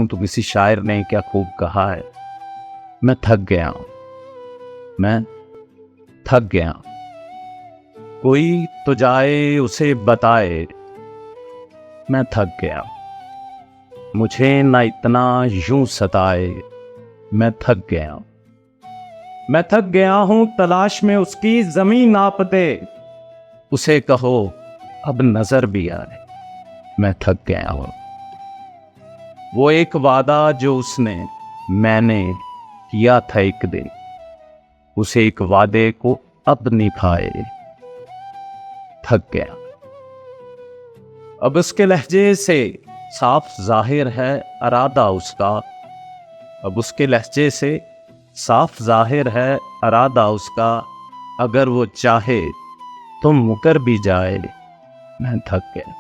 तो किसी शायर ने क्या खूब कहा है, मैं थक गया हूं, मैं थक गया हूं। कोई तो जाए उसे बताए, मैं थक गया हूं। मुझे ना इतना यूं सताए, मैं थक गया हूं। मैं थक गया हूं तलाश में उसकी जमीन नापते, उसे कहो अब नजर भी आए, मैं थक गया हूं। वो एक वादा जो उसने मैंने किया था एक दिन, उसे एक वादे को अब निभाए, थक गया। अब उसके लहजे से साफ जाहिर है इरादा उसका, अब उसके लहजे से साफ जाहिर है इरादा उसका। अगर वो चाहे तो मुकर भी जाए, मैं थक गया।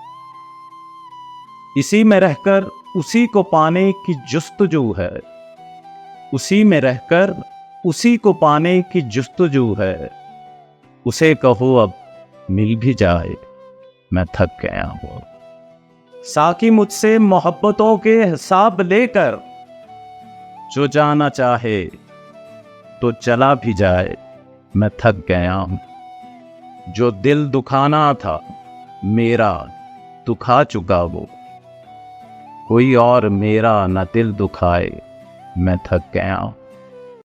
इसी में रहकर उसी को पाने की जुस्तजू है, उसी में रहकर उसी को पाने की जुस्तजू है। उसे कहो अब मिल भी जाए, मैं थक गया हूं। साकी मुझसे मोहब्बतों के हिसाब लेकर, जो जाना चाहे तो चला भी जाए, मैं थक गया हूं। जो दिल दुखाना था मेरा दुखा चुका वो, कोई और मेरा न दिल दुखाए, मैं थक गया हूं।